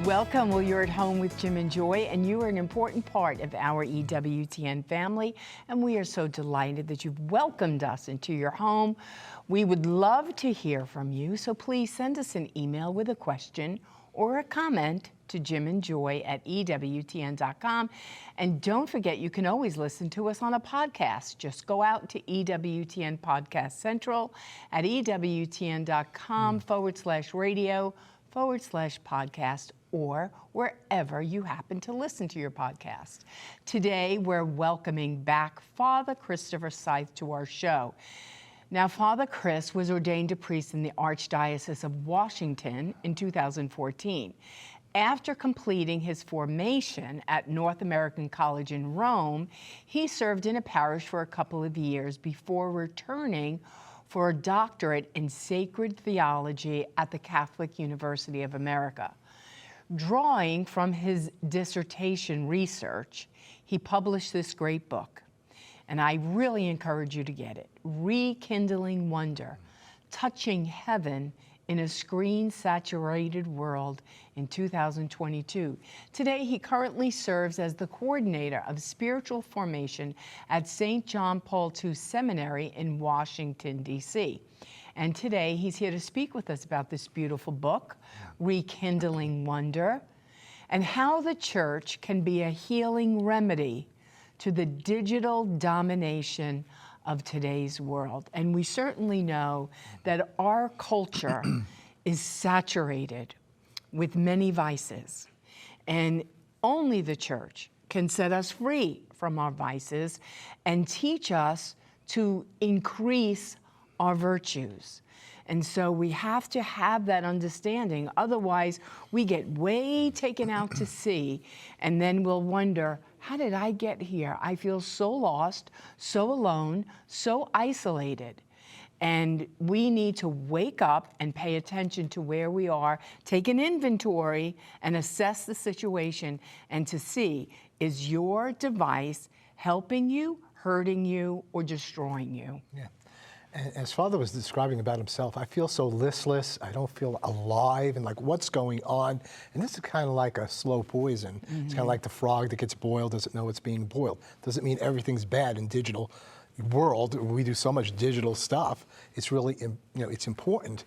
Welcome. Well, you're at home with Jim and Joy, and you are an important part of our EWTN family, and we are so delighted that you've welcomed us into your home. We would love to hear from you, so please send us an email with a question or a comment to jimandjoy@ewtn.com. And don't forget, you can always listen to us on a podcast. Just go out to EWTN Podcast Central at ewtn.com/radio/podcast, or wherever you happen to listen to your podcast. Today, we're welcoming back Father Christopher Seith to our show. Now, Father Chris was ordained a priest in the Archdiocese of Washington in 2014. After completing his formation at North American College in Rome, he served in a parish for a couple of years before returning for a doctorate in sacred theology at the Catholic University of America. Drawing from his dissertation research, he published this great book, and I really encourage you to get it, Rekindling Wonder, Touching Heaven in a Screen-Saturated World in 2022. Today, he currently serves as the coordinator of spiritual formation at St. John Paul II Seminary in Washington, D.C. And today, he's here to speak with us about this beautiful book, Rekindling Wonder, and how the church can be a healing remedy to the digital domination of today's world. And we certainly know that our culture is saturated with many vices, and only the church can set us free from our vices and teach us to increase our virtues. And so we have to have that understanding. Otherwise, we get way taken out to sea, and then we'll wonder, how did I get here? I feel so lost, so alone, so isolated. And we need to wake up and pay attention to where we are, take an inventory and assess the situation, and to see, is your device helping you, hurting you, or destroying you? Yeah. And as Father was describing about himself, I feel so listless. I don't feel alive, and like, what's going on? And this is kind of like a slow poison. It's kind of like the frog that gets boiled, doesn't know it's being boiled. Doesn't mean everything's bad in digital world. We do so much digital stuff. It's really, it's important.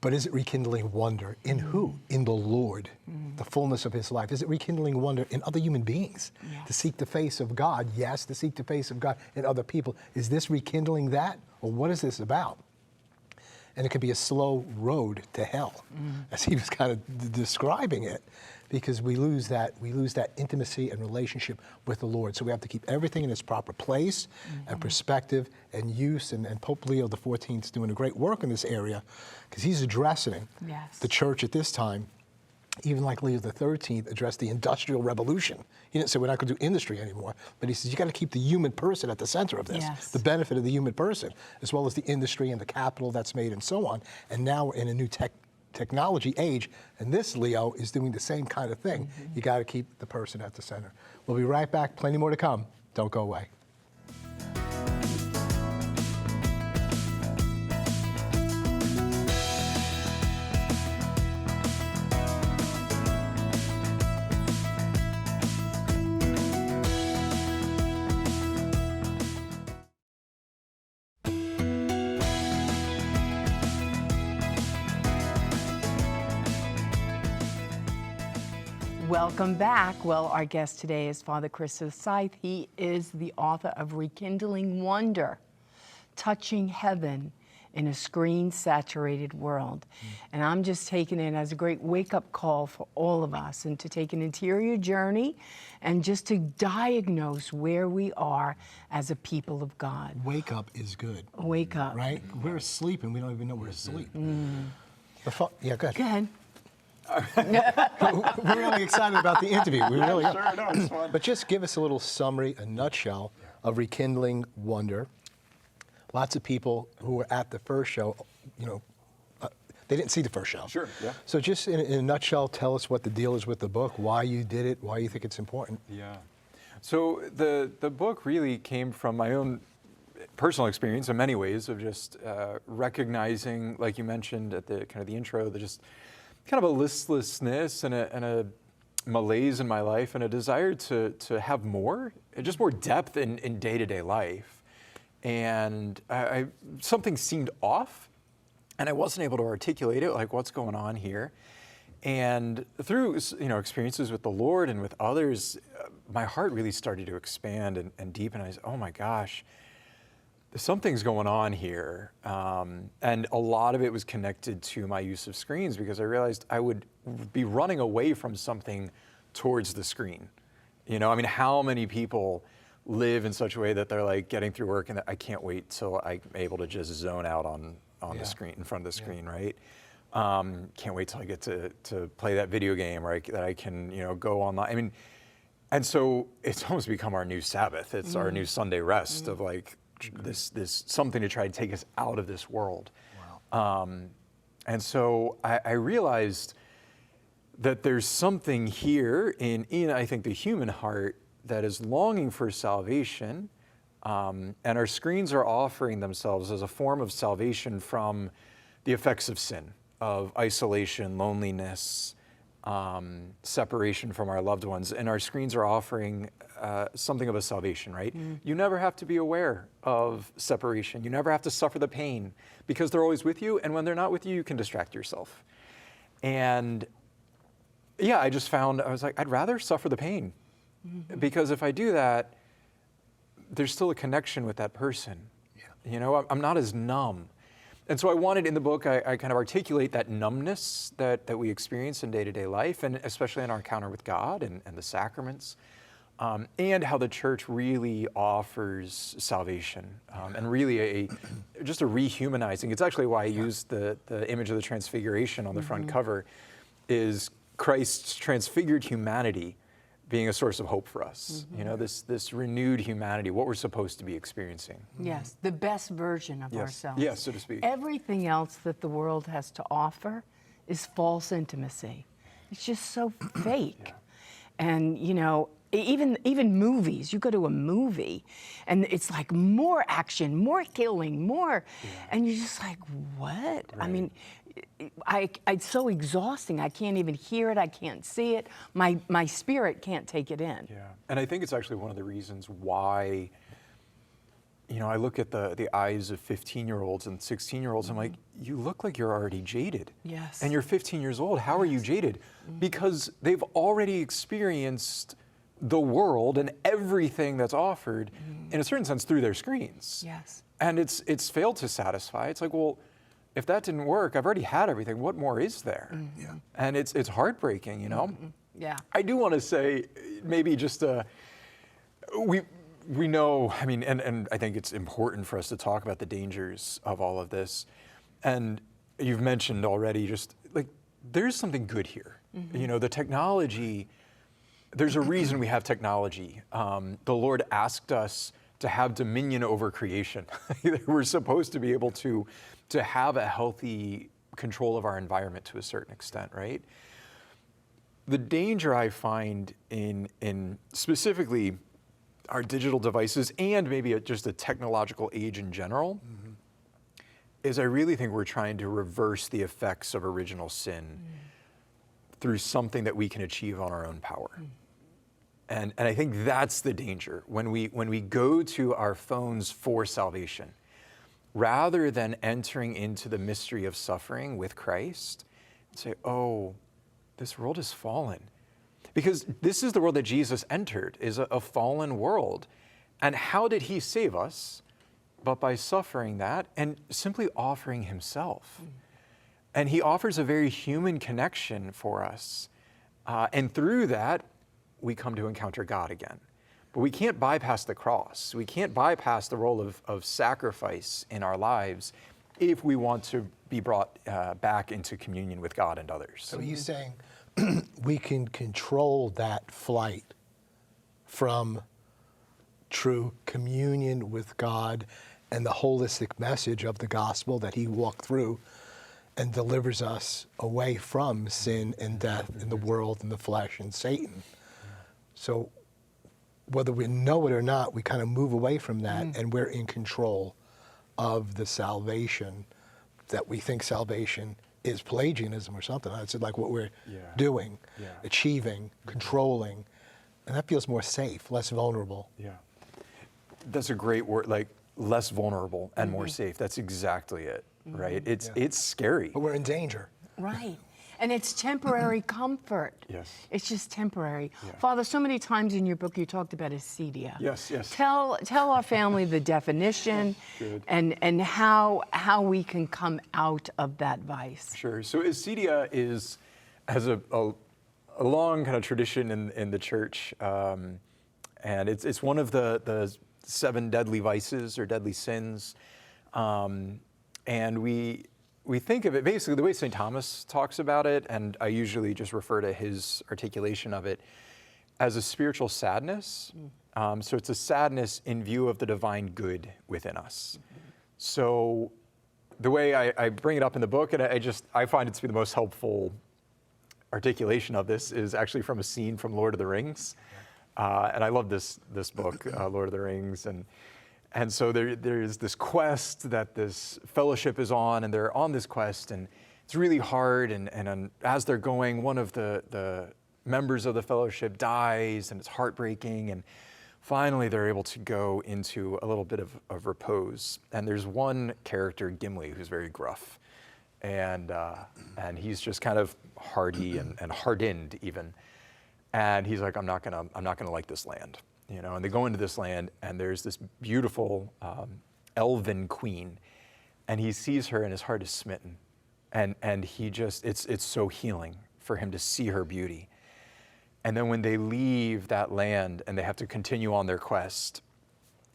But is it rekindling wonder in who? In the Lord, the fullness of his life. Is it rekindling wonder in other human beings? Yes. To seek the face of God, yes, to seek the face of God in other people. Is this rekindling that? Or what is this about? And it can be a slow road to hell, as he was kind of describing it, because we lose that intimacy and relationship with the Lord. So we have to keep everything in its proper place and perspective and use. And Pope Leo XIV is doing a great work in this area, because he's addressing the church at this time, even like Leo XIII addressed the Industrial Revolution. He didn't say we're not going to do industry anymore, but he says you got to keep the human person at the center of this, the benefit of the human person, as well as the industry and the capital that's made and so on. And now we're in a new technology age, and this Leo is doing the same kind of thing. You got to keep the person at the center. We'll be right back. Plenty more to come. Don't go away. Welcome back. Well, our guest today is Father Christopher Seith. He is the author of Rekindling Wonder, Touching Heaven in a Screen-Saturated World. And I'm just taking it as a great wake-up call for all of us, and to take an interior journey and just to diagnose where we are as a people of God. Wake up is good. Wake up. Right? We're asleep and we don't even know we're asleep. Yeah, go ahead. Go ahead. We're really excited about the interview. We really are. Sure, no, it's fun. But just give us a little summary, a nutshell of Rekindling Wonder. Lots of people who were at the first show, they didn't see the first show. Sure, yeah. So just in a nutshell, tell us what the deal is with the book, why you did it, why you think it's important. Yeah. So the book really came from my own personal experience in many ways of just recognizing, like you mentioned at the kind of the intro, kind of a listlessness and a malaise in my life and a desire to have more, just more depth in day-to-day life. And something seemed off, and I wasn't able to articulate it, like what's going on here. And through experiences with the Lord and with others, my heart really started to expand and deepen. I said, oh my gosh, something's going on here. And a lot of it was connected to my use of screens, because I realized I would be running away from something towards the screen. How many people live in such a way that they're like getting through work and I can't wait till I'm able to just zone out on the screen, in front of the screen, right? Can't wait till I get to play that video game, right? That I can, go online. And so it's almost become our new Sabbath. It's our new Sunday rest of like this something to try to take us out of this world. Wow. And so I realized that there's something here in I think the human heart that is longing for salvation, and our screens are offering themselves as a form of salvation from the effects of sin, of isolation, loneliness, separation from our loved ones. And our screens are offering something of a salvation, right? You never have to be aware of separation. You never have to suffer the pain, because they're always with you. And when they're not with you, you can distract yourself. And yeah, I just found, I was like, I'd rather suffer the pain, because if I do that, there's still a connection with that person. Yeah. I'm not as numb. And so I wanted in the book, I kind of articulate that numbness that we experience in day-to-day life, and especially in our encounter with God and the sacraments, and how the church really offers salvation, and really just a rehumanizing. It's actually why I used the image of the Transfiguration on the front cover, is Christ's transfigured humanity being a source of hope for us. This renewed humanity, what we're supposed to be experiencing. Yes, the best version of ourselves. Yes, so to speak. Everything else that the world has to offer is false intimacy. It's just so fake. Yeah. And even movies, you go to a movie and it's like more action, more killing, more, and you're just like, what? Right. It's so exhausting. I can't even hear it. I can't see it. My spirit can't take it in. Yeah, and I think it's actually one of the reasons why, I look at the eyes of 15-year-olds and 16-year-olds. I'm like, you look like you're already jaded. Yes. And you're 15 years old. How are you jaded? Because they've already experienced the world and everything that's offered, in a certain sense, through their screens. Yes. And it's failed to satisfy. It's like, well, if that didn't work, I've already had everything. What more is there? Yeah. And it's heartbreaking, Yeah. I do want to say, maybe just we know, and I think it's important for us to talk about the dangers of all of this. And you've mentioned already, just like, there's something good here. The technology, there's a reason we have technology. The Lord asked us to have dominion over creation. We're supposed to be able to have a healthy control of our environment to a certain extent, right? The danger I find in specifically our digital devices, and maybe just a technological age in general, is I really think we're trying to reverse the effects of original sin through something that we can achieve on our own power. And I think that's the danger when we go to our phones for salvation, rather than entering into the mystery of suffering with Christ and say, oh, this world is fallen. Because this is the world that Jesus entered, is a fallen world. And how did he save us? But by suffering that and simply offering himself. And he offers a very human connection for us. And through that, we come to encounter God again. But we can't bypass the cross. We can't bypass the role of sacrifice in our lives if we want to be brought back into communion with God and others. So he's saying we can control that flight from true communion with God and the holistic message of the gospel that he walked through and delivers us away from sin and death in the world and the flesh and Satan. So whether we know it or not, we kind of move away from that and we're in control of the salvation that we think salvation is Pelagianism or something. It's like what we're Yeah. doing, Yeah. achieving, controlling, and that feels more safe, less vulnerable. Yeah. That's a great word, like less vulnerable and more safe. That's exactly it, right? It's scary. But we're in danger. Right. And it's temporary comfort. Yes. It's just temporary. Yeah. Father, so many times in your book you talked about acedia. Yes, yes. Tell our family the definition Good. and how we can come out of that vice. Sure. So acedia has a long kind of tradition in the church, and it's one of the 7 deadly vices or deadly sins, and we think of it basically the way St. Thomas talks about it, and I usually just refer to his articulation of it as a spiritual sadness. So it's a sadness in view of the divine good within us. So the way I bring it up in the book, and I find it to be the most helpful articulation of this, is actually from a scene from Lord of the Rings. And I love this book, Lord of the Rings, and so there's this quest that this fellowship is on, and they're on this quest, and it's really hard, and as they're going, one of the members of the fellowship dies, and it's heartbreaking, and finally they're able to go into a little bit of repose. And there's one character, Gimli, who's very gruff, and he's just kind of hardy and hardened even. And he's like, I'm not gonna like this land, you know. And they go into this land, and there's this beautiful elven queen, and he sees her, and his heart is smitten, and he just it's so healing for him to see her beauty. And then when they leave that land and they have to continue on their quest,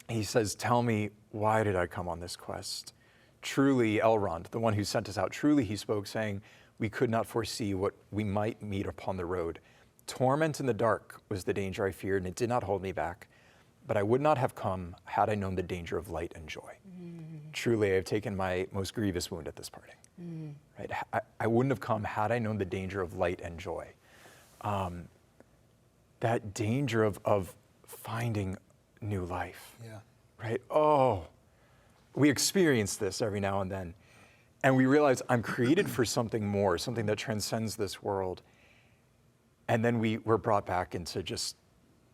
he says, "Tell me, why did I come on this quest? Truly, Elrond, the one who sent us out, truly he spoke, saying, we could not foresee what we might meet upon the road. Torment in the dark was the danger I feared, and it did not hold me back. But I would not have come had I known the danger of light and joy. Truly, I have taken my most grievous wound at this parting." Right? I wouldn't have come had I known the danger of light and joy. That danger of finding new life. Yeah. Right? Oh, we experience this every now and then. And we realize I'm created for something more, something that transcends this world. And then we're brought back into just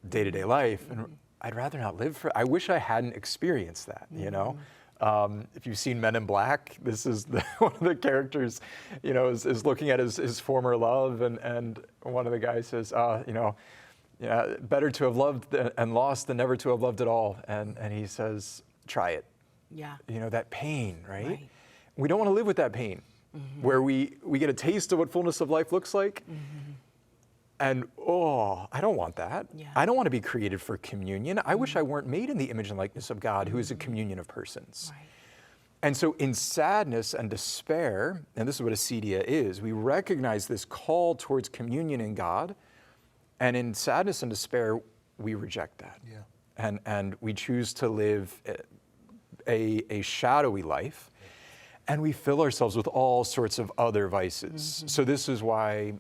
day-to-day life, and I'd rather not live for. I wish I hadn't experienced that. You know, if you've seen Men in Black, this is one of the characters, you know, is looking at his former love, and one of the guys says, yeah, better to have loved and lost than never to have loved at all. And he says, try it. Yeah. You know, that pain, right? We don't want to live with that pain, where we get a taste of what fullness of life looks like. And, I don't want that. Yeah. I don't want to be created for communion. I wish I weren't made in the image and likeness of God, who is a communion of persons. Right. And so in sadness and despair, and this is what acedia is, we recognize this call towards communion in God, and in sadness and despair, we reject that. Yeah. And we choose to live a shadowy life, and we fill ourselves with all sorts of other vices. So this is why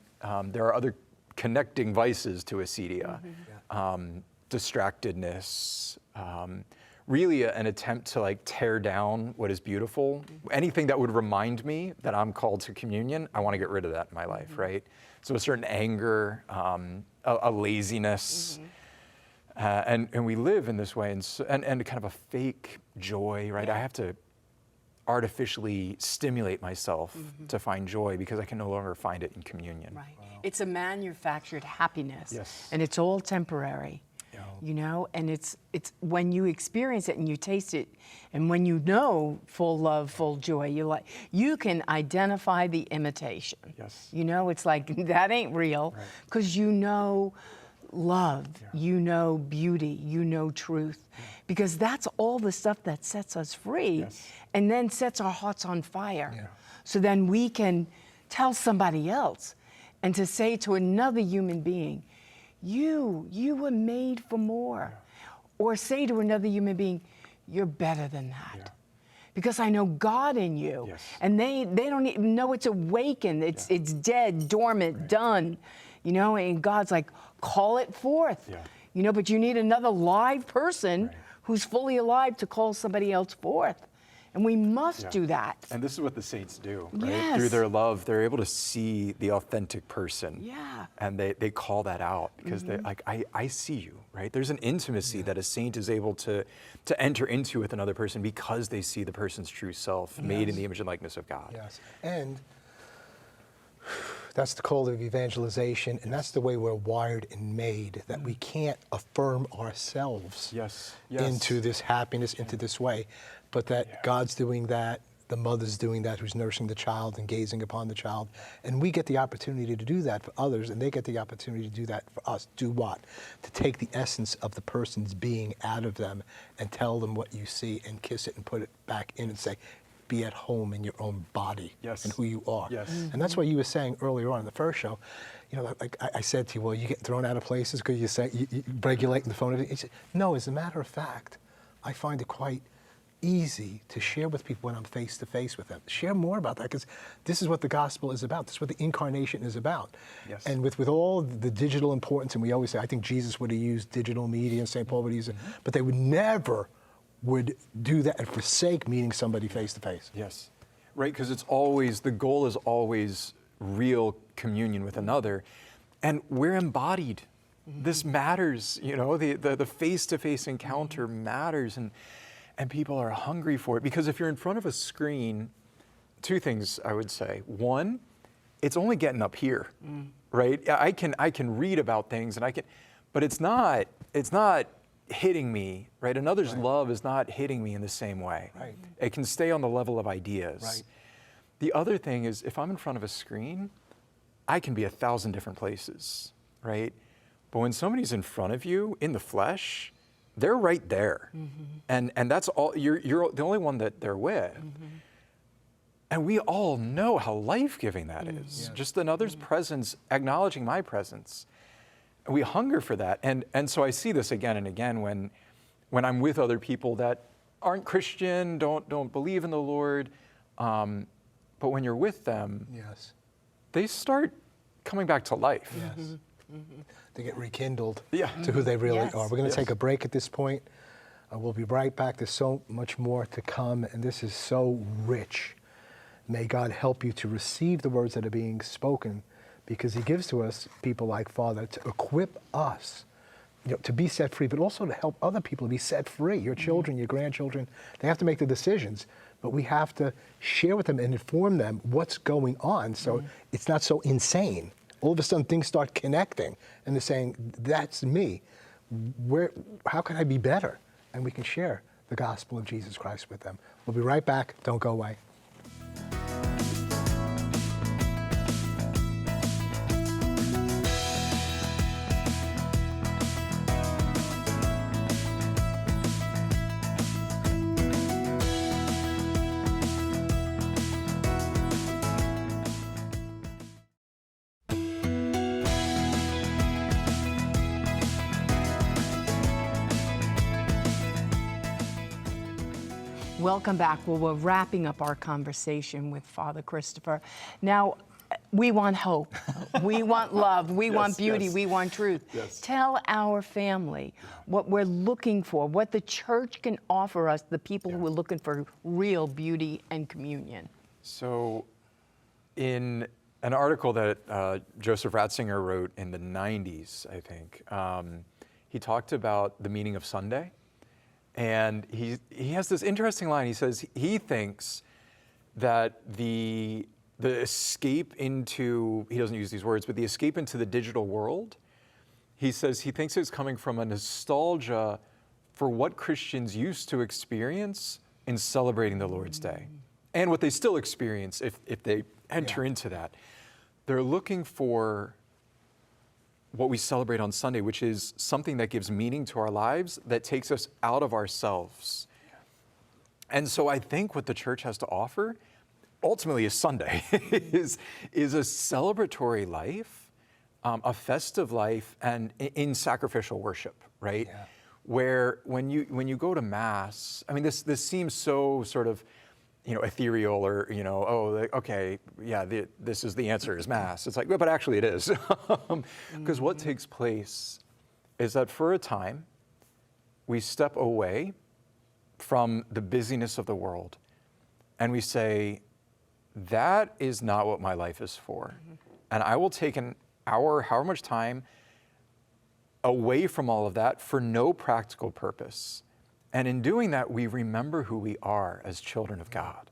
there are other connecting vices to acedia. Distractedness, really an attempt to like tear down what is beautiful. Anything that would remind me that I'm called to communion, I want to get rid of that in my life, right? So a certain anger, a laziness, and we live in this way, and kind of a fake joy, right? I have to artificially stimulate myself to find joy because I can no longer find it in communion. Right. It's a manufactured happiness. Yes. And it's all temporary. Yeah. You know, and it's when you experience it and you taste it, and when you know full love, full joy, you can identify the imitation. Yes. You know, it's like that ain't real, because you know love, you know beauty, you know truth, because that's all the stuff that sets us free, and then sets our hearts on fire. Yeah. So then we can tell somebody else, and to say to another human being, you were made for more. Or say to another human being, you're better than that. Because I know God in you. And they don't even know it's awakened. It's dead, dormant, done. You know, and God's like, call it forth. You know, but you need another live person who's fully alive to call somebody else forth. And we must Yeah. do that. And this is what the saints do, right? Yes. Through their love, they're able to see the authentic person. Yeah. And they call that out because they're like, I see you, right? There's an intimacy that a saint is able to enter into with another person because they see the person's true self made in the image and likeness of God. Yes. And that's the call of evangelization, and that's the way we're wired and made, that we can't affirm ourselves Yes. into this happiness, into this way, but that God's doing that, the mother's doing that who's nursing the child and gazing upon the child, and we get the opportunity to do that for others, and they get the opportunity to do that for us. Do what? To take the essence of the person's being out of them and tell them what you see and kiss it and put it back in and say, be at home in your own body and who you are. Yes. And that's what you were saying earlier on in the first show. You know, like I said to you, well, you get thrown out of places because you say you regulate the phone. He said, no, as a matter of fact, I find it quite easy to share with people when I'm face to face with them. Share more about that, because this is what the gospel is about. This is what the incarnation is about. Yes. And with all the digital importance, and we always say, I think Jesus would have used digital media and St. Paul would use it, but they would never would do that and forsake meeting somebody face to face. Yes, right, because it's always, the goal is always real communion with another, and we're embodied. This matters, you know, the face-to-face encounter matters, and people are hungry for it, because if you're in front of a screen, two things I would say. One, it's only getting up here, right? I can read about things, and but it's not hitting me, right? Another's love is not hitting me in the same way. Right. It can stay on the level of ideas. Right. The other thing is, if I'm in front of a screen, I can be 1,000 different places, right? But when somebody's in front of you in the flesh, they're right there. And that's all, you're the only one that they're with. And we all know how life-giving that is. Yes. Just another's presence, acknowledging my presence. We hunger for that, and so I see this again and again when I'm with other people that aren't Christian, don't believe in the Lord, but when you're with them, Yes. they start coming back to life. Yes. They get rekindled Yeah. to who they really Yes. are. We're going to Yes. take a break at this point. We'll be right back. There's so much more to come, and this is so rich. May God help you to receive the words that are being spoken, because he gives to us people like Father to equip us, you know, to be set free, but also to help other people to be set free. Your children, your grandchildren, they have to make the decisions, but we have to share with them and inform them what's going on, so it's not so insane. All of a sudden things start connecting and they're saying, that's me. How can I be better? And we can share the gospel of Jesus Christ with them. We'll be right back. Don't go away. Welcome back. Well, we're wrapping up our conversation with Father Christopher. Now, we want hope. We want love. We want beauty. yes. We want truth. Yes. Tell our family what we're looking for, what the church can offer us, the people who are looking for real beauty and communion. So in an article that Joseph Ratzinger wrote in the 90s, I think, he talked about the meaning of Sunday. And he has this interesting line. He says he thinks that the escape into, he doesn't use these words, but the escape into the digital world, he says he thinks it's coming from a nostalgia for what Christians used to experience in celebrating the Lord's Day, and what they still experience if they enter into that. They're looking for what we celebrate on Sunday, which is something that gives meaning to our lives, that takes us out of ourselves. And so I think what the church has to offer, ultimately, is Sunday, is a celebratory life, a festive life, and in sacrificial worship, right? Yeah. Where when you go to Mass, I mean, this seems so sort of, ethereal, or, okay, yeah, this is the answer is Mass. It's like, but actually it is. Because what takes place is that for a time, we step away from the busyness of the world and we say, that is not what my life is for. And I will take an hour, however much time, away from all of that for no practical purpose. And in doing that, we remember who we are as children of God,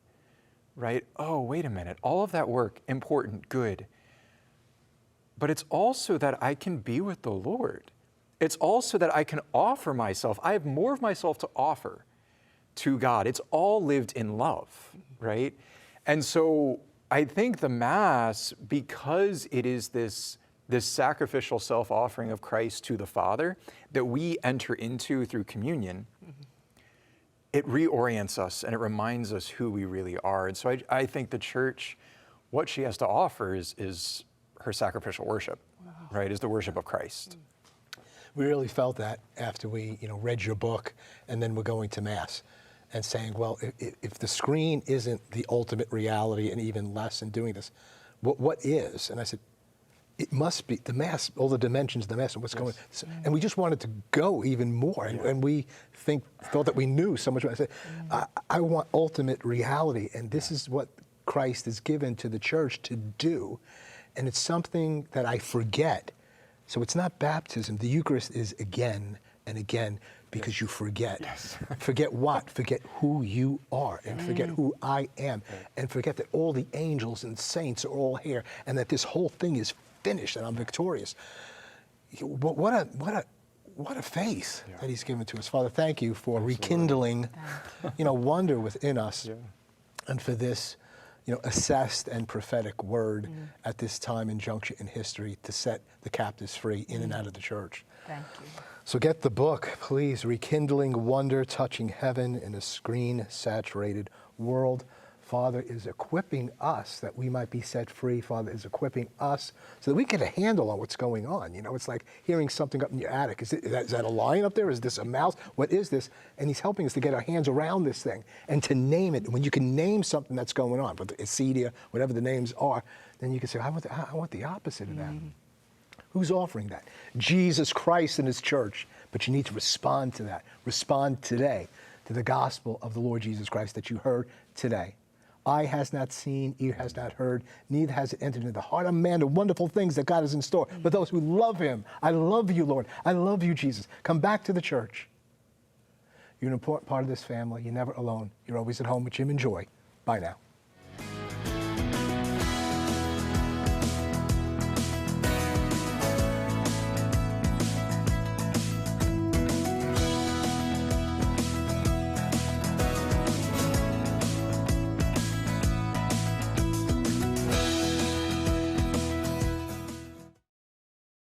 right? Oh, wait a minute. All of that work, important, good. But it's also that I can be with the Lord. It's also that I can offer myself. I have more of myself to offer to God. It's all lived in love, right? And so I think the Mass, because it is this sacrificial self-offering of Christ to the Father that we enter into through communion, it reorients us and it reminds us who we really are. And so I think the Church, what she has to offer is her sacrificial worship, right? Is the worship of Christ. We really felt that after we, read your book, and then we're going to Mass and saying, well, if the screen isn't the ultimate reality, and even less in doing this, what is? And I said, it must be the Mass, all the dimensions of the Mass, and what's going on. And we just wanted to go even more, and we thought that we knew so much. I said, I want ultimate reality, and this is what Christ has given to the Church to do, and it's something that I forget. So it's not baptism. The Eucharist is again and again, because you forget. Yes. Forget what? Forget who you are, and forget who I am, and forget that all the angels and saints are all here, and that this whole thing is finished and I'm victorious. What a faith that He's given to us. Father, thank you for rekindling, wonder within us, and for this, assessed and prophetic word at this time and juncture in history to set the captives free in and out of the Church. Thank you. So get the book, please. Rekindling Wonder, Touching Heaven in a Screen-Saturated World. Father is equipping us that we might be set free. Father is equipping us so that we get a handle on what's going on. It's like hearing something up in your attic. Is that a lion up there? Is this a mouse? What is this? And He's helping us to get our hands around this thing and to name it. When you can name something that's going on, whether it's acedia, whatever the names are, then you can say, I want the opposite of that. Who's offering that? Jesus Christ and His Church. But you need to respond to that. Respond today to the gospel of the Lord Jesus Christ that you heard today. Eye has not seen, ear has not heard, neither has it entered into the heart of man the wonderful things that God has in store. But those who love Him, I love you, Lord. I love you, Jesus. Come back to the Church. You're an important part of this family. You're never alone. You're always at home with Jim and Joy. Bye now.